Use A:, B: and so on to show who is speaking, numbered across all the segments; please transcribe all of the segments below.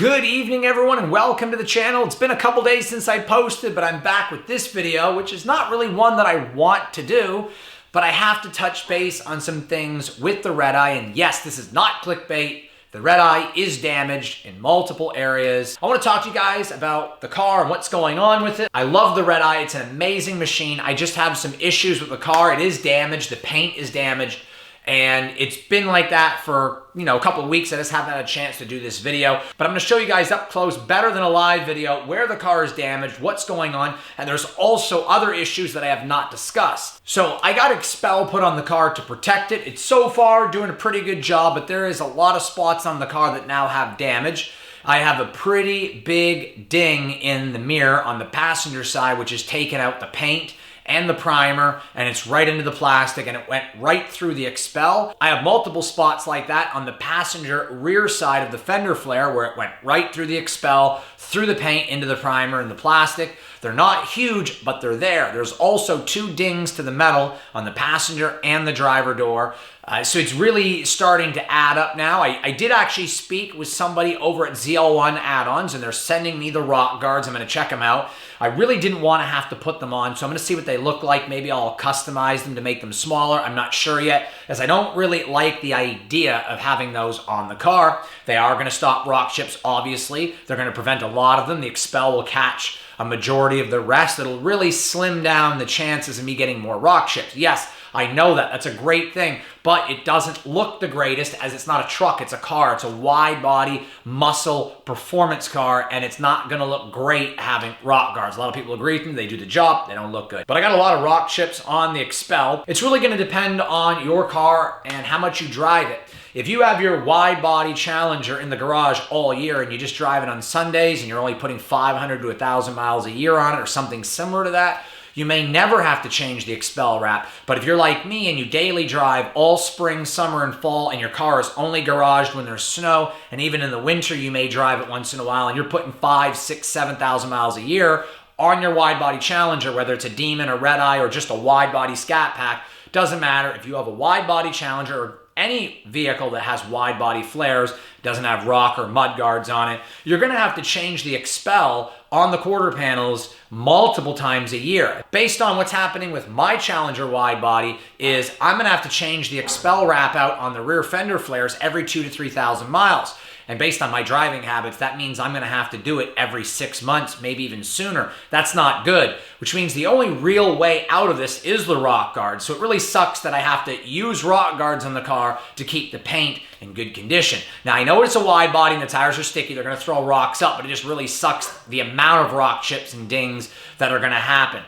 A: Good evening, everyone, and welcome to the channel. It's been a couple days since I posted, but I'm back with this video, which is not really one that I want to do, but I have to touch base on some things with the Redeye. And yes, this is not clickbait. The Redeye is damaged in multiple areas. I want to talk to you guys about the car and what's going on with it. I love the Redeye. It's an amazing machine. I just have some issues with the car. It is damaged. The paint is damaged. And it's been like that for, a couple of weeks. I just haven't had a chance to do this video. But I'm going to show you guys up close, better than a live video, where the car is damaged, what's going on, and there's also other issues that I have not discussed. So I got Expel put on the car to protect it. It's so far doing a pretty good job, but there is a lot of spots on the car that now have damage. I have a pretty big ding in the mirror on the passenger side, which has taken out the paint and the primer, and it's right into the plastic, and it went right through the Expel. I have multiple spots like that on the passenger rear side of the fender flare where it went right through the Expel, through the paint, into the primer and the plastic. They're not huge, but they're there. There's also two dings to the metal on the passenger and the driver door. So it's really starting to add up now. I did actually speak with somebody over at ZL1 Add-ons, and they're sending me the rock guards. I'm going to check them out. I really didn't want to have to put them on, so I'm going to see what they look like. Maybe I'll customize them to make them smaller. I'm not sure yet, as I don't really like the idea of having those on the car. They are going to stop rock chips, obviously. They're going to prevent a lot of them. The Expel will catch a majority of the rest. It'll really slim down the chances of me getting more rock chips. Yes, I know that. That's a great thing, but it doesn't look the greatest as it's not a truck, it's a car. It's a wide body, muscle, performance car, and it's not gonna look great having rock guards. A lot of people agree with me, they do the job, they don't look good. But I got a lot of rock chips on the Expel. It's really gonna depend on your car and how much you drive it. If you have your wide body Challenger in the garage all year and you just drive it on Sundays and you're only putting 500 to 1,000 miles a year on it or something similar to that, you may never have to change the Expel wrap. But if you're like me and you daily drive all spring, summer, and fall, and your car is only garaged when there's snow, and even in the winter you may drive it once in a while, and you're putting 5, 6, 7,000 miles a year on your wide body Challenger, whether it's a Demon, a Redeye, or just a wide body Scat Pack, doesn't matter. If you have a wide body Challenger or any vehicle that has wide body flares, doesn't have rock or mud guards on it, you're gonna have to change the Expel on the quarter panels multiple times a year. Based on what's happening with my Challenger wide body is I'm gonna have to change the Expel wrap out on the rear fender flares every 2,000 to 3,000 miles. And based on my driving habits, that means I'm gonna have to do it every 6 months, maybe even sooner. That's not good, which means the only real way out of this is the rock guard. So it really sucks that I have to use rock guards on the car to keep the paint in good condition. Now I know it's a wide body and the tires are sticky, they're gonna throw rocks up, but it just really sucks the amount of rock chips and dings that are gonna happen.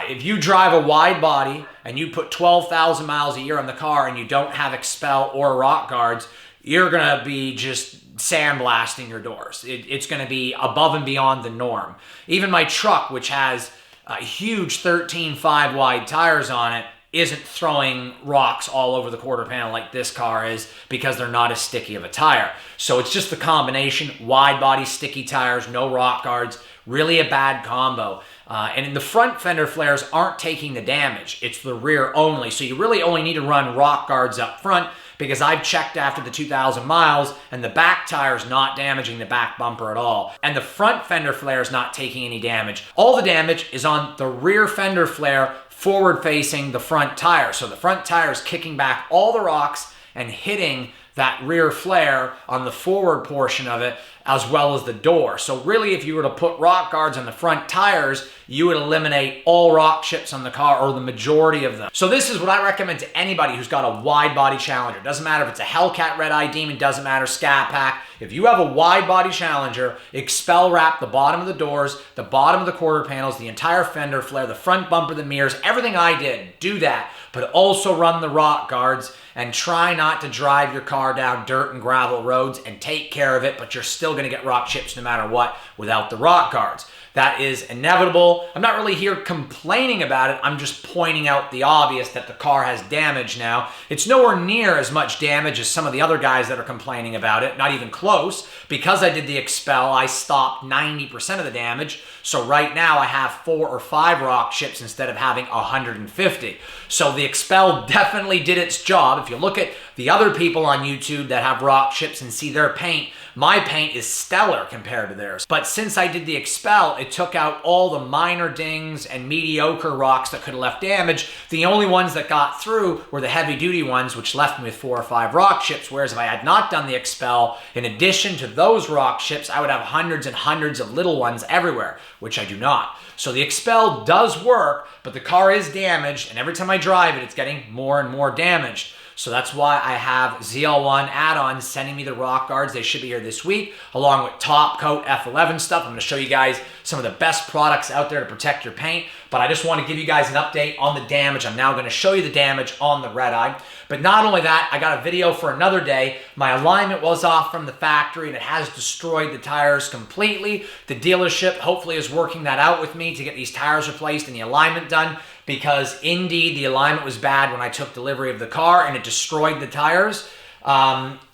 A: If you drive a wide body and you put 12,000 miles a year on the car and you don't have Expel or rock guards, you're gonna be just sandblasting your doors. It's gonna be above and beyond the norm. Even my truck, which has huge 13.5 wide tires on it, isn't throwing rocks all over the quarter panel like this car is because they're not as sticky of a tire. So it's just the combination, wide body, sticky tires, no rock guards, really a bad combo. And in the front fender flares aren't taking the damage. It's the rear only. So you really only need to run rock guards up front because I've checked after the 2,000 miles and the back tire is not damaging the back bumper at all. And the front fender flare is not taking any damage. All the damage is on the rear fender flare forward facing the front tire. So the front tire is kicking back all the rocks and hitting that rear flare on the forward portion of it, as well as the door. So really, if you were to put rock guards on the front tires, you would eliminate all rock chips on the car, or the majority of them. So this is what I recommend to anybody who's got a wide body Challenger. Doesn't matter if it's a Hellcat, Redeye, Demon, doesn't matter, Scat Pack. If you have a wide body Challenger, Expel wrap the bottom of the doors, the bottom of the quarter panels, the entire fender flare, the front bumper, the mirrors, everything I did, do that. But also run the rock guards and try not to drive your car down dirt and gravel roads and take care of it, but you're still gonna get rock chips no matter what without the rock guards. That is inevitable. I'm not really here complaining about it. I'm just pointing out the obvious that the car has damage now. It's nowhere near as much damage as some of the other guys that are complaining about it. Not even close. Because I did the expel, I stopped 90% of the damage. So right now I have 4 or 5 rock chips instead of having 150. So the expel definitely did its job. If you look at the other people on YouTube that have rock chips and see their paint, my paint is stellar compared to theirs. But since I did the expel, it took out all the minor dings and mediocre rocks that could have left damage. The only ones that got through were the heavy duty ones, which left me with 4 or 5 rock chips. Whereas if I had not done the expel, in addition to those rock chips, I would have hundreds and hundreds of little ones everywhere, which I do not. So the expel does work, but the car is damaged, and every time I drive it, it's getting more and more damaged. So that's why I have ZL1 add-ons sending me the rock guards. They should be here this week, along with top coat F11 stuff. I'm going to show you guys some of the best products out there to protect your paint. But I just want to give you guys an update on the damage. I'm now going to show you the damage on the Redeye. But not only that, I got a video for another day. My alignment was off from the factory, and it has destroyed the tires completely. The dealership hopefully is working that out with me to get these tires replaced and the alignment done, because indeed the alignment was bad when I took delivery of the car and it destroyed the tires.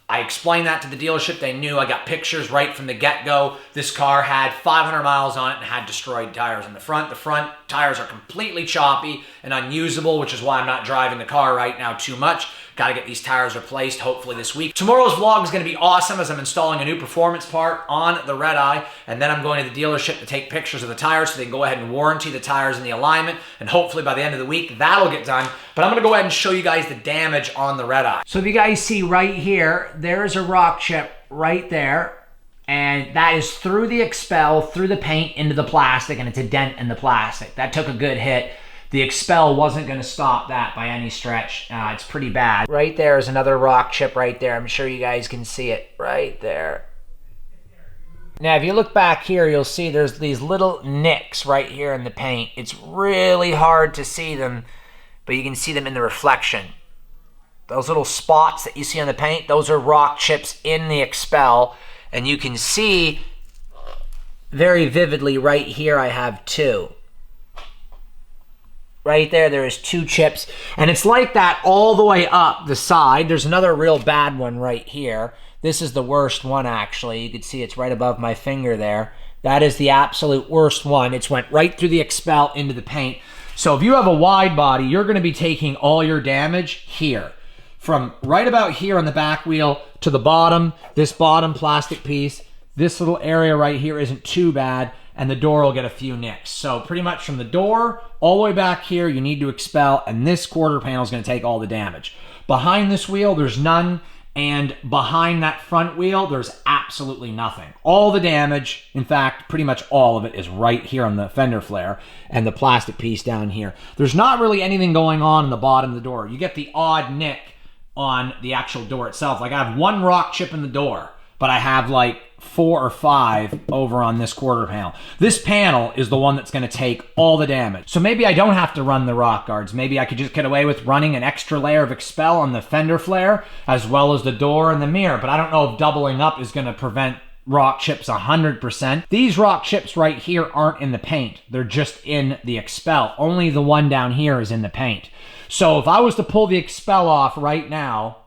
A: I explained that to the dealership. They knew. I got pictures right from the get-go. This car had 500 miles on it and had destroyed tires in the front. The front tires are completely choppy and unusable, which is why I'm not driving the car right now too much. Got to get these tires replaced hopefully this week. Tomorrow's vlog is going to be awesome as I'm installing a new performance part on the Redeye, and then I'm going to the dealership to take pictures of the tires so they can go ahead and warranty the tires and the alignment, and hopefully by the end of the week that'll get done. But I'm going to go ahead and show you guys the damage on the Redeye. So if you guys see right here, there's a rock chip right there, and that is through the expel, through the paint into the plastic, and it's a dent in the plastic. That took a good hit. The expel wasn't going to stop that by any stretch. It's pretty bad. Right there is another rock chip right there. I'm sure you guys can see it right there. Now, if you look back here, you'll see there's these little nicks right here in the paint. It's really hard to see them, but you can see them in the reflection. Those little spots that you see on the paint, those are rock chips in the expel. And you can see very vividly right here I have 2. Right there is 2 chips, and it's like that all the way up the side. There's another real bad one right here. This is the worst one, actually. You can see it's right above my finger there. That is the absolute worst one. It's went right through the expel into the paint. So if you have a wide body, you're going to be taking all your damage here. From right about here on the back wheel to the bottom, this bottom plastic piece, this little area right here isn't too bad, and the door will get a few nicks. So pretty much from the door all the way back here, you need to expel, and this quarter panel is going to take all the damage. Behind this wheel, there's none, and behind that front wheel, there's absolutely nothing. All the damage, in fact, pretty much all of it is right here on the fender flare and the plastic piece down here. There's not really anything going on in the bottom of the door. You get the odd nick on the actual door itself. Like I have 1 rock chip in the door, but I have like 4 or 5 over on this quarter panel. This panel is the one that's going to take all the damage. So maybe I don't have to run the rock guards. Maybe I could just get away with running an extra layer of expel on the fender flare as well as the door and the mirror. But I don't know if doubling up is going to prevent rock chips 100%. These rock chips right here aren't in the paint. They're just in the expel. Only the one down here is in the paint. So if I was to pull the expel off right now,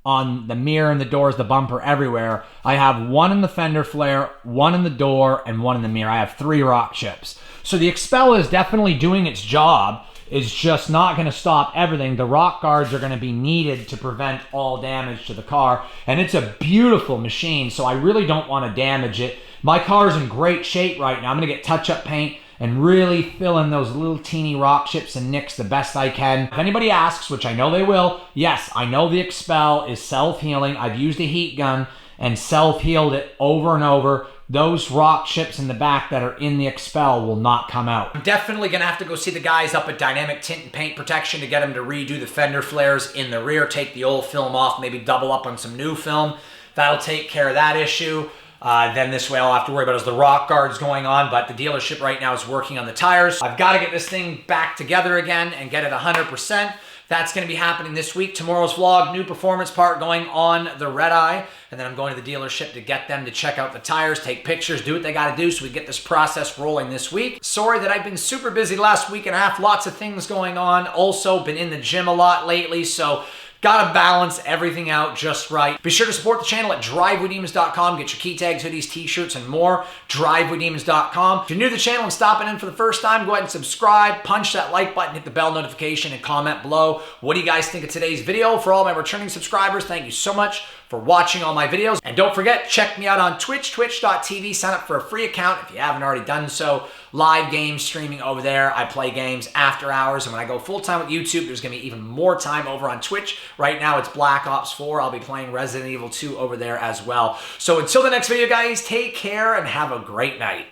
A: on the mirror and the doors, the bumper, everywhere, I have 1 in the fender flare, 1 in the door, and 1 in the mirror. I have 3 rock chips. So the expel is definitely doing its job. It's just not going to stop everything. The rock guards are going to be needed to prevent all damage to the car. And it's a beautiful machine, so I really don't want to damage it. My car's in great shape right now. I'm going to get touch-up paint and really fill in those little teeny rock chips and nicks the best I can. If anybody asks, which I know they will, yes, I know the expel is self-healing. I've used a heat gun and self-healed it over and over. Those rock chips in the back that are in the expel will not come out. I'm definitely gonna have to go see the guys up at Dynamic Tint and Paint Protection to get them to redo the fender flares in the rear, take the old film off, maybe double up on some new film. That'll take care of that issue. Then this way I'll have to worry about is the rock guards going on, but the dealership right now is working on the tires. I've got to get this thing back together again and get it 100%. That's going to be happening this week. Tomorrow's vlog, new performance part going on the Redeye. And then I'm going to the dealership to get them to check out the tires, take pictures, do what they got to do so we get this process rolling this week. Sorry that I've been super busy last week and a half. Lots of things going on. Also been in the gym a lot lately, so gotta balance everything out just right. Be sure to support the channel at drivewithdemons.com. Get your key tags, hoodies, t-shirts, and more. drivewithdemons.com. If you're new to the channel and stopping in for the first time, go ahead and subscribe, punch that like button, hit the bell notification, and comment below. What do you guys think of today's video? For all my returning subscribers, thank you so much for watching all my videos. And don't forget, check me out on Twitch, twitch.tv. Sign up for a free account if you haven't already done so. Live games streaming over there. I play games after hours, and when I go full-time with YouTube, there's gonna be even more time over on Twitch. Right now, it's Black Ops 4. I'll be playing Resident Evil 2 over there as well. So until the next video, guys, take care and have a great night.